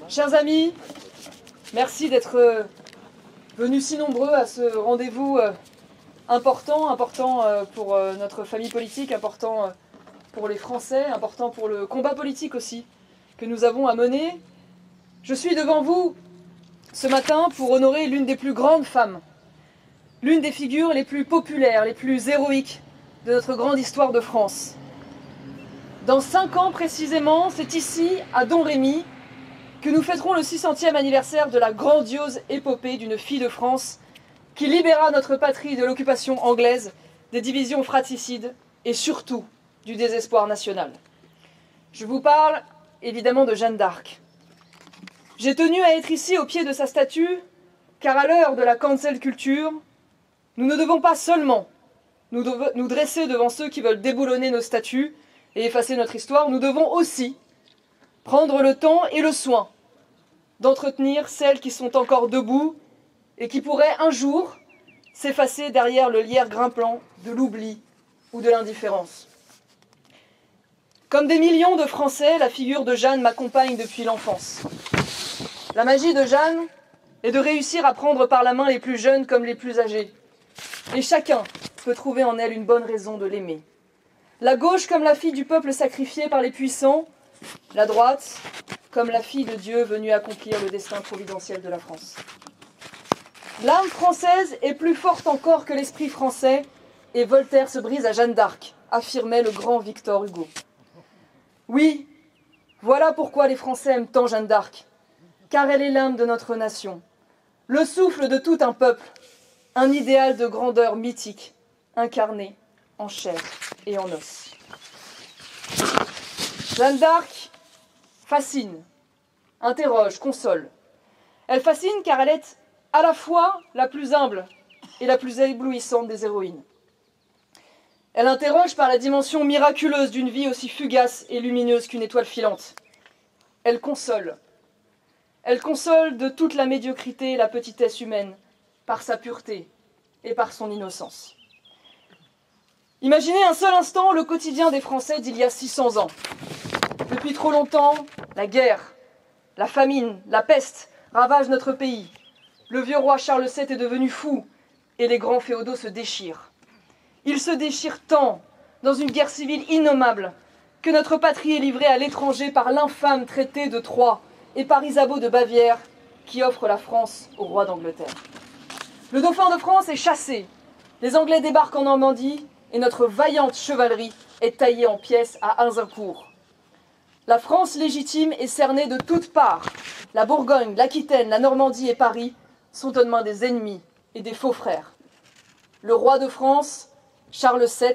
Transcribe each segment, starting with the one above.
Chers amis, merci d'être venus si nombreux à ce rendez-vous important pour notre famille politique, important pour les Français, important pour le combat politique aussi que nous avons à mener. Je suis devant vous ce matin pour honorer l'une des plus grandes femmes, l'une des figures les plus populaires, les plus héroïques de notre grande histoire de France. Dans 5 ans précisément, c'est ici, à Domrémy, que nous fêterons le 600e anniversaire de la grandiose épopée d'une fille de France qui libéra notre patrie de l'occupation anglaise, des divisions fratricides et surtout du désespoir national. Je vous parle évidemment de Jeanne d'Arc. J'ai tenu à être ici au pied de sa statue, car à l'heure de la cancel culture, nous ne devons pas seulement nous dresser devant ceux qui veulent déboulonner nos statues et effacer notre histoire, nous devons aussi prendre le temps et le soin d'entretenir celles qui sont encore debout et qui pourraient un jour s'effacer derrière le lierre grimpant de l'oubli ou de l'indifférence. Comme des millions de Français, la figure de Jeanne m'accompagne depuis l'enfance. La magie de Jeanne est de réussir à prendre par la main les plus jeunes comme les plus âgés. Et chacun peut trouver en elle une bonne raison de l'aimer. La gauche comme la fille du peuple sacrifié par les puissants, la droite comme la fille de Dieu venue accomplir le destin providentiel de la France. L'âme française est plus forte encore que l'esprit français, et Voltaire se brise à Jeanne d'Arc, affirmait le grand Victor Hugo. Oui, voilà pourquoi les Français aiment tant Jeanne d'Arc, car elle est l'âme de notre nation, le souffle de tout un peuple, un idéal de grandeur mythique, incarné en chair et en os. Jeanne d'Arc fascine, interroge, console. Elle fascine car elle est à la fois la plus humble et la plus éblouissante des héroïnes. Elle interroge par la dimension miraculeuse d'une vie aussi fugace et lumineuse qu'une étoile filante. Elle console. Elle console de toute la médiocrité et la petitesse humaine par sa pureté et par son innocence. Imaginez un seul instant le quotidien des Français d'il y a 600 ans. Depuis trop longtemps, la guerre, la famine, la peste ravagent notre pays. Le vieux roi Charles VII est devenu fou et les grands féodaux se déchirent. Ils se déchirent tant dans une guerre civile innommable que notre patrie est livrée à l'étranger par l'infâme traité de Troyes et par Isabeau de Bavière qui offre la France au roi d'Angleterre. Le dauphin de France est chassé, les Anglais débarquent en Normandie et notre vaillante chevalerie est taillée en pièces à Azincourt. La France légitime est cernée de toutes parts. La Bourgogne, l'Aquitaine, la Normandie et Paris sont aux mains des ennemis et des faux frères. Le roi de France, Charles VII,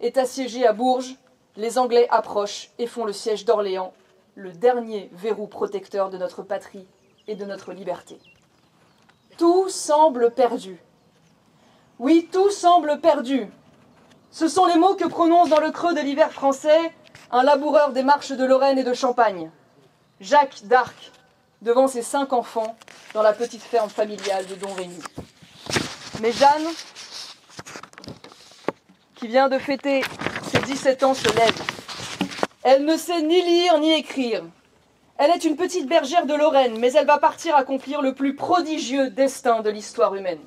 est assiégé à Bourges. Les Anglais approchent et font le siège d'Orléans, le dernier verrou protecteur de notre patrie et de notre liberté. Tout semble perdu. Oui, tout semble perdu. Ce sont les mots que prononce dans le creux de l'hiver français un laboureur des marches de Lorraine et de Champagne, Jacques d'Arc, devant ses 5 enfants dans la petite ferme familiale de Domrémy. Mais Jeanne, qui vient de fêter ses 17 ans, se lève. Elle ne sait ni lire ni écrire. Elle est une petite bergère de Lorraine, mais elle va partir accomplir le plus prodigieux destin de l'histoire humaine.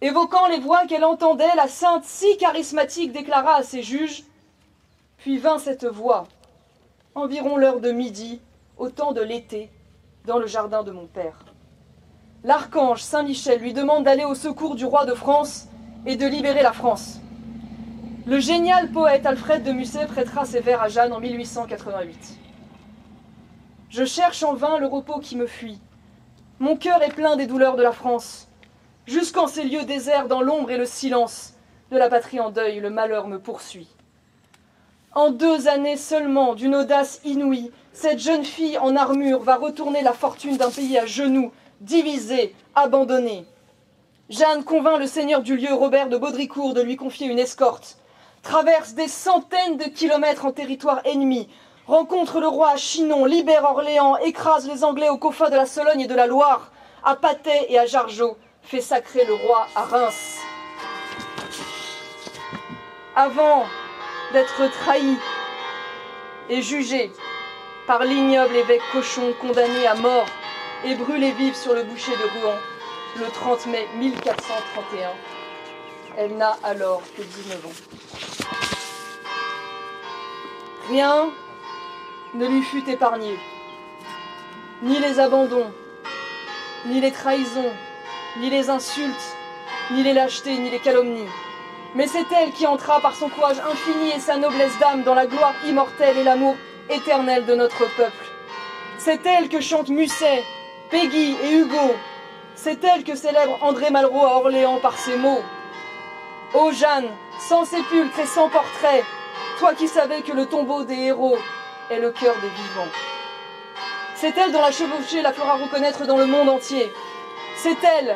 Évoquant les voix qu'elle entendait, la sainte si charismatique déclara à ses juges: puis vint cette voix, environ l'heure de midi, au temps de l'été, dans le jardin de mon père. L'archange Saint-Michel lui demande d'aller au secours du roi de France et de libérer la France. Le génial poète Alfred de Musset prêtera ses vers à Jeanne en 1888. Je cherche en vain le repos qui me fuit. Mon cœur est plein des douleurs de la France. Jusqu'en ces lieux déserts, dans l'ombre et le silence de la patrie en deuil, le malheur me poursuit. En 2 années seulement, d'une audace inouïe, cette jeune fille en armure va retourner la fortune d'un pays à genoux, divisé, abandonné. Jeanne convainc le seigneur du lieu, Robert de Baudricourt, de lui confier une escorte, traverse des centaines de kilomètres en territoire ennemi, rencontre le roi à Chinon, libère Orléans, écrase les Anglais au Coffin de la Sologne et de la Loire, à Patay et à Jargeau, fait sacrer le roi à Reims. Avant d'être trahi et jugée, par l'ignoble évêque Cochon, condamné à mort et brûlé vive sur le bûcher de Rouen le 30 mai 1431. Elle n'a alors que 19 ans. Rien ne lui fut épargné, ni les abandons, ni les trahisons, ni les insultes, ni les lâchetés, ni les calomnies. Mais c'est elle qui entra par son courage infini et sa noblesse d'âme dans la gloire immortelle et l'amour éternel de notre peuple. C'est elle que chantent Musset, Péguy et Hugo. C'est elle que célèbre André Malraux à Orléans par ces mots. Ô Jeanne, sans sépulcre et sans portrait, toi qui savais que le tombeau des héros est le cœur des vivants. C'est elle dont la chevauchée la fera reconnaître dans le monde entier. C'est elle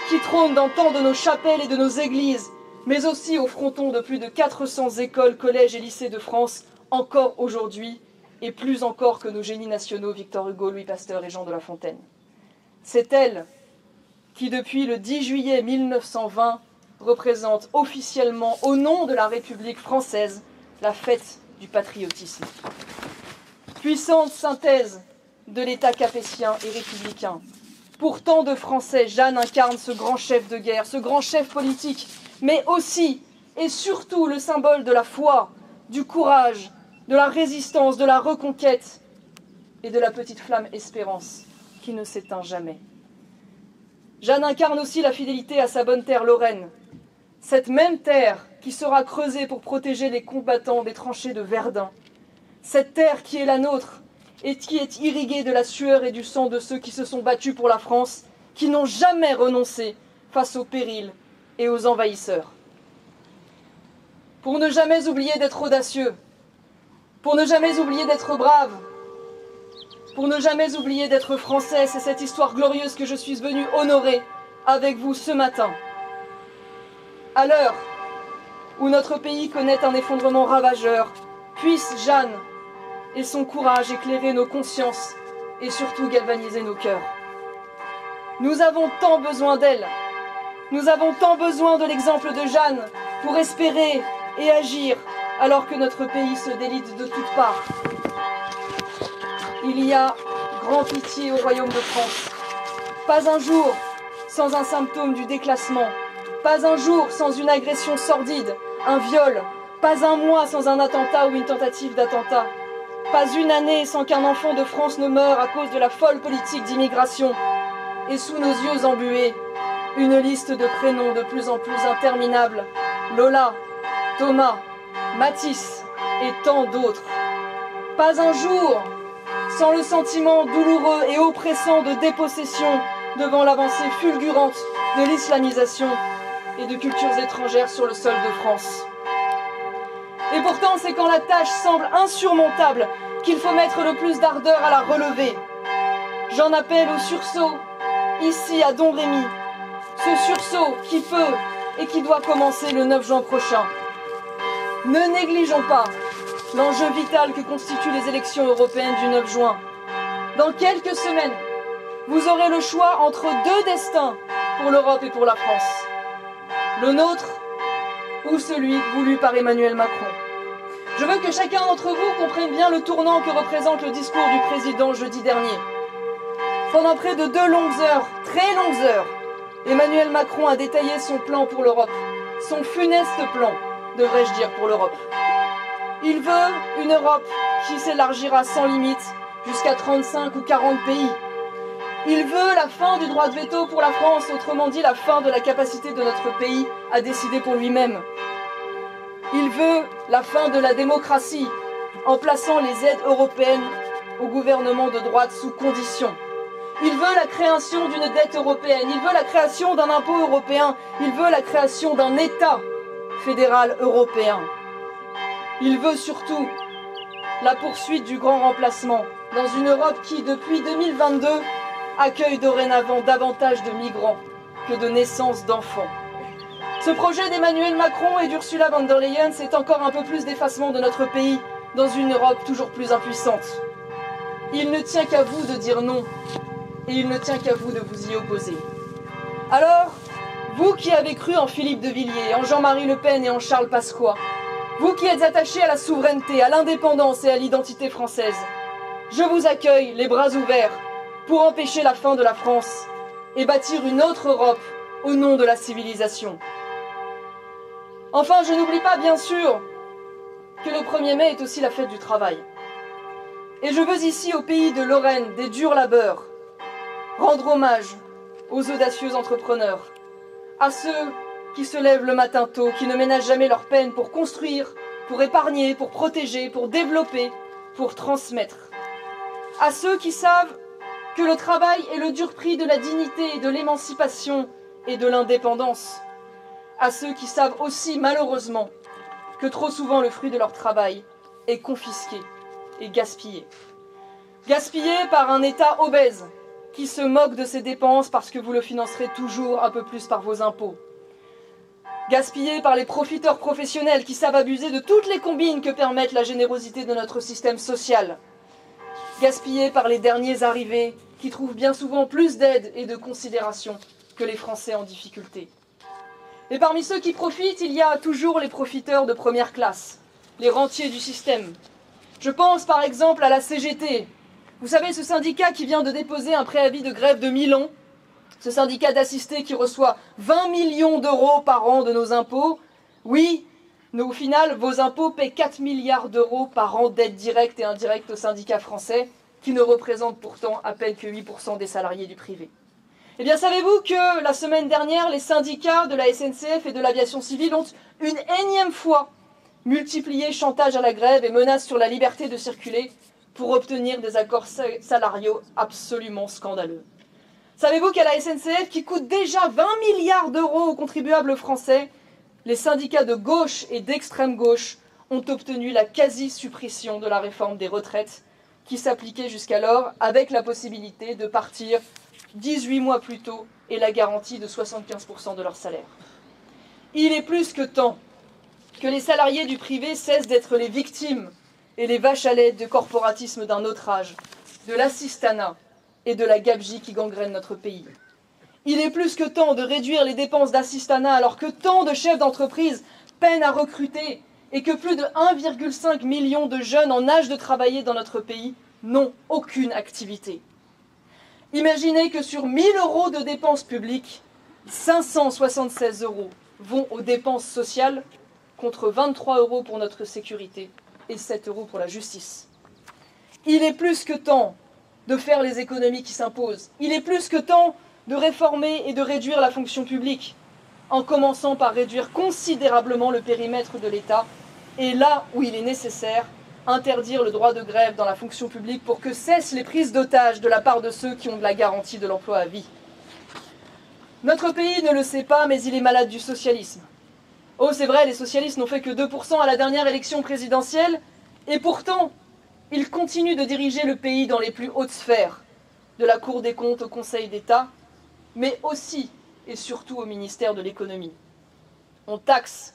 qui trône dans tant de nos chapelles et de nos églises, mais aussi au fronton de plus de 400 écoles, collèges et lycées de France, encore aujourd'hui, et plus encore que nos génies nationaux Victor Hugo, Louis Pasteur et Jean de La Fontaine. C'est elle qui, depuis le 10 juillet 1920, représente officiellement, au nom de la République française, la fête du patriotisme. Puissante synthèse de l'État capétien et républicain. Pour tant de Français, Jeanne incarne ce grand chef de guerre, ce grand chef politique, mais aussi et surtout le symbole de la foi, du courage, de la résistance, de la reconquête et de la petite flamme espérance qui ne s'éteint jamais. Jeanne incarne aussi la fidélité à sa bonne terre Lorraine, cette même terre qui sera creusée pour protéger les combattants des tranchées de Verdun, cette terre qui est la nôtre et qui est irriguée de la sueur et du sang de ceux qui se sont battus pour la France, qui n'ont jamais renoncé face aux périls et aux envahisseurs. Pour ne jamais oublier d'être audacieux, pour ne jamais oublier d'être brave, pour ne jamais oublier d'être français, c'est cette histoire glorieuse que je suis venue honorer avec vous ce matin. À l'heure où notre pays connaît un effondrement ravageur, puisse Jeanne et son courage éclairer nos consciences et surtout galvaniser nos cœurs. Nous avons tant besoin d'elle. Nous avons tant besoin de l'exemple de Jeanne pour espérer et agir alors que notre pays se délite de toutes parts. Il y a grand pitié au royaume de France. Pas un jour sans un symptôme du déclassement. Pas un jour sans une agression sordide, un viol. Pas un mois sans un attentat ou une tentative d'attentat. Pas une année sans qu'un enfant de France ne meure à cause de la folle politique d'immigration. Et sous nos yeux embués, une liste de prénoms de plus en plus interminable. Lola, Thomas, Matisse et tant d'autres. Pas un jour sans le sentiment douloureux et oppressant de dépossession devant l'avancée fulgurante de l'islamisation et de cultures étrangères sur le sol de France. Et pourtant, c'est quand la tâche semble insurmontable qu'il faut mettre le plus d'ardeur à la relever. J'en appelle au sursaut, ici à Domrémy, ce sursaut qui peut et qui doit commencer le 9 juin prochain. Ne négligeons pas l'enjeu vital que constituent les élections européennes du 9 juin. Dans quelques semaines, vous aurez le choix entre deux destins pour l'Europe et pour la France. Le nôtre ou celui voulu par Emmanuel Macron. Je veux que chacun d'entre vous comprenne bien le tournant que représente le discours du président jeudi dernier. Pendant près de 2 longues heures, très longues heures, Emmanuel Macron a détaillé son plan pour l'Europe. Son funeste plan, devrais-je dire, pour l'Europe. Il veut une Europe qui s'élargira sans limite jusqu'à 35 ou 40 pays. Il veut la fin du droit de veto pour la France, autrement dit la fin de la capacité de notre pays à décider pour lui-même. Il veut la fin de la démocratie en plaçant les aides européennes au gouvernement de droite sous condition. Il veut la création d'une dette européenne, il veut la création d'un impôt européen, il veut la création d'un État fédéral européen. Il veut surtout la poursuite du grand remplacement dans une Europe qui, depuis 2022, accueille dorénavant davantage de migrants que de naissances d'enfants. Ce projet d'Emmanuel Macron et d'Ursula von der Leyen, c'est encore un peu plus d'effacement de notre pays dans une Europe toujours plus impuissante. Il ne tient qu'à vous de dire non, et il ne tient qu'à vous de vous y opposer. Alors, vous qui avez cru en Philippe de Villiers, en Jean-Marie Le Pen et en Charles Pasqua, vous qui êtes attachés à la souveraineté, à l'indépendance et à l'identité française, Je vous accueille les bras ouverts pour empêcher la fin de la France et bâtir une autre Europe au nom de la civilisation. Enfin, je n'oublie pas, bien sûr, que le 1er mai est aussi la fête du travail. Et je veux ici, au pays de Lorraine, des durs labeurs, rendre hommage aux audacieux entrepreneurs, à ceux qui se lèvent le matin tôt, qui ne ménagent jamais leur peine pour construire, pour épargner, pour protéger, pour développer, pour transmettre. À ceux qui savent que le travail est le dur prix de la dignité, de l'émancipation et de l'indépendance. À ceux qui savent aussi, malheureusement, que trop souvent le fruit de leur travail est confisqué et gaspillé. Gaspillé par un État obèse qui se moque de ses dépenses parce que vous le financerez toujours un peu plus par vos impôts. Gaspillé par les profiteurs professionnels qui savent abuser de toutes les combines que permettent la générosité de notre système social. Gaspillé par les derniers arrivés qui trouvent bien souvent plus d'aide et de considération que les Français en difficulté. Et parmi ceux qui profitent, il y a toujours les profiteurs de première classe, les rentiers du système. Je pense par exemple à la CGT. Vous savez, ce syndicat qui vient de déposer un préavis de grève de 1000 ans, ce syndicat d'assistés qui reçoit 20 millions d'euros par an de nos impôts. Oui, mais au final, vos impôts paient 4 milliards d'euros par an d'aides directes et indirectes aux syndicats français, qui ne représentent pourtant à peine que 8% des salariés du privé. Eh bien, savez-vous que la semaine dernière, les syndicats de la SNCF et de l'aviation civile ont une énième fois multiplié chantage à la grève et menaces sur la liberté de circuler pour obtenir des accords salariaux absolument scandaleux. Savez-vous qu'à la SNCF, qui coûte déjà 20 milliards d'euros aux contribuables français, les syndicats de gauche et d'extrême gauche ont obtenu la quasi-suppression de la réforme des retraites qui s'appliquait jusqu'alors avec la possibilité de partir 18 mois plus tôt et la garantie de 75% de leur salaire. Il est plus que temps que les salariés du privé cessent d'être les victimes et les vaches à lait de corporatisme d'un autre âge, de l'assistanat et de la gabegie qui gangrène notre pays. Il est plus que temps de réduire les dépenses d'assistanat alors que tant de chefs d'entreprise peinent à recruter et que plus de 1,5 million de jeunes en âge de travailler dans notre pays n'ont aucune activité. Imaginez que sur 1 000 euros de dépenses publiques, 576 euros vont aux dépenses sociales contre 23 euros pour notre sécurité et 7 euros pour la justice. Il est plus que temps de faire les économies qui s'imposent. Il est plus que temps de réformer et de réduire la fonction publique, en commençant par réduire considérablement le périmètre de l'État et là où il est nécessaire, interdire le droit de grève dans la fonction publique pour que cessent les prises d'otages de la part de ceux qui ont de la garantie de l'emploi à vie. Notre pays ne le sait pas, mais il est malade du socialisme. Oh, c'est vrai, les socialistes n'ont fait que 2% à la dernière élection présidentielle, et pourtant, ils continuent de diriger le pays dans les plus hautes sphères, de la Cour des comptes au Conseil d'État, mais aussi et surtout au ministère de l'économie. On taxe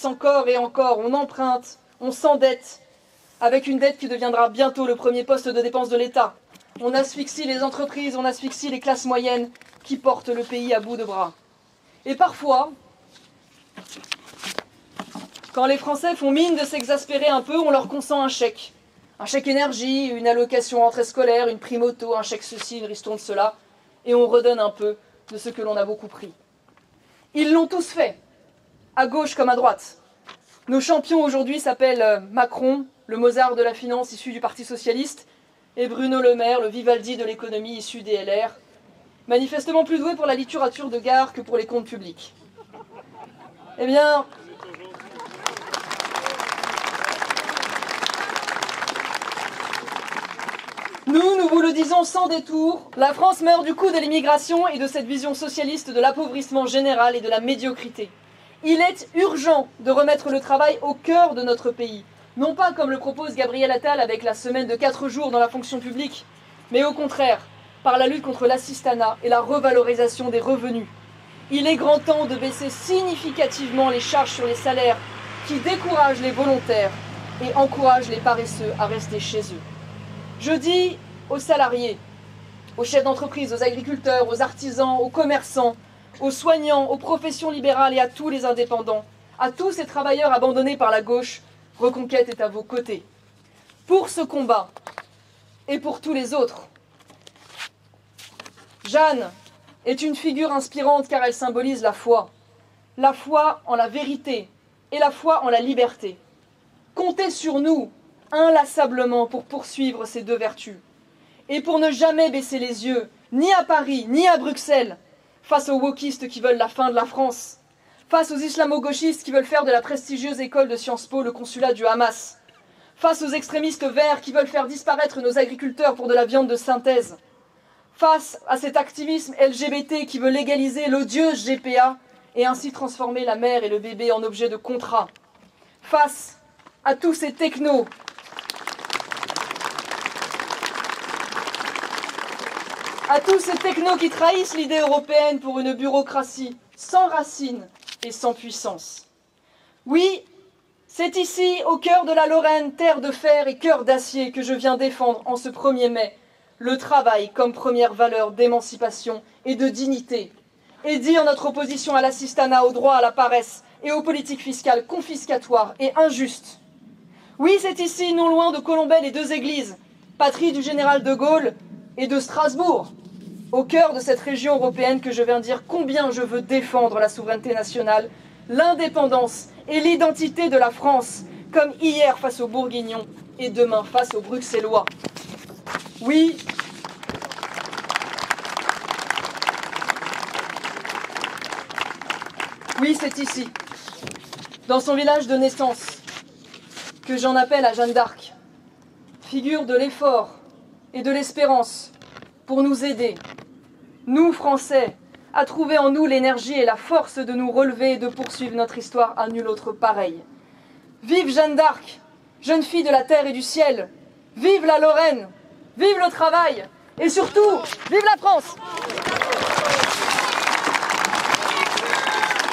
encore et encore, on emprunte, on s'endette, avec une dette qui deviendra bientôt le premier poste de dépense de l'État. On asphyxie les entreprises, on asphyxie les classes moyennes qui portent le pays à bout de bras. Et parfois, quand les Français font mine de s'exaspérer un peu, on leur consent un chèque. Un chèque énergie, une allocation rentrée scolaire, une prime auto, un chèque ceci, une ristourne cela, et on redonne un peu de ce que l'on a beaucoup pris. Ils l'ont tous fait, à gauche comme à droite. Nos champions aujourd'hui s'appellent Macron, le Mozart de la finance issu du Parti socialiste, et Bruno Le Maire, le Vivaldi de l'économie issu des LR, manifestement plus doué pour la littérature de gare que pour les comptes publics. Eh bien, nous vous le disons sans détour, la France meurt du coup de l'immigration et de cette vision socialiste de l'appauvrissement général et de la médiocrité. Il est urgent de remettre le travail au cœur de notre pays. Non pas comme le propose Gabriel Attal avec la semaine de 4 jours dans la fonction publique, mais au contraire, par la lutte contre l'assistanat et la revalorisation des revenus. Il est grand temps de baisser significativement les charges sur les salaires qui découragent les volontaires et encouragent les paresseux à rester chez eux. Je dis aux salariés, aux chefs d'entreprise, aux agriculteurs, aux artisans, aux commerçants, aux soignants, aux professions libérales et à tous les indépendants, à tous ces travailleurs abandonnés par la gauche, Reconquête est à vos côtés. Pour ce combat, et pour tous les autres. Jeanne est une figure inspirante car elle symbolise la foi en la vérité et la foi en la liberté. Comptez sur nous inlassablement pour poursuivre ces deux vertus et pour ne jamais baisser les yeux, ni à Paris, ni à Bruxelles, face aux wokistes qui veulent la fin de la France, face aux islamo-gauchistes qui veulent faire de la prestigieuse école de Sciences Po le consulat du Hamas, face aux extrémistes verts qui veulent faire disparaître nos agriculteurs pour de la viande de synthèse, face à cet activisme LGBT qui veut légaliser l'odieuse GPA et ainsi transformer la mère et le bébé en objet de contrat, face à tous ces technos qui trahissent l'idée européenne pour une bureaucratie sans racines et sans puissance. Oui, c'est ici, au cœur de la Lorraine, terre de fer et cœur d'acier, que je viens défendre en ce 1er mai le travail comme première valeur d'émancipation et de dignité, et dire notre opposition à l'assistanat, au droit à la paresse et aux politiques fiscales confiscatoires et injustes. Oui, c'est ici, non loin de Colombelles et deux églises, patrie du général de Gaulle et de Strasbourg, au cœur de cette région européenne, que je viens dire combien je veux défendre la souveraineté nationale, l'indépendance et l'identité de la France, comme hier face aux Bourguignons et demain face aux Bruxellois. Oui, c'est ici, dans son village de naissance, que j'en appelle à Jeanne d'Arc, figure de l'effort et de l'espérance pour nous aider, nous Français, à trouver en nous l'énergie et la force de nous relever et de poursuivre notre histoire à nul autre pareil. Vive Jeanne d'Arc, jeune fille de la terre et du ciel, vive la Lorraine, vive le travail et surtout, vive la France!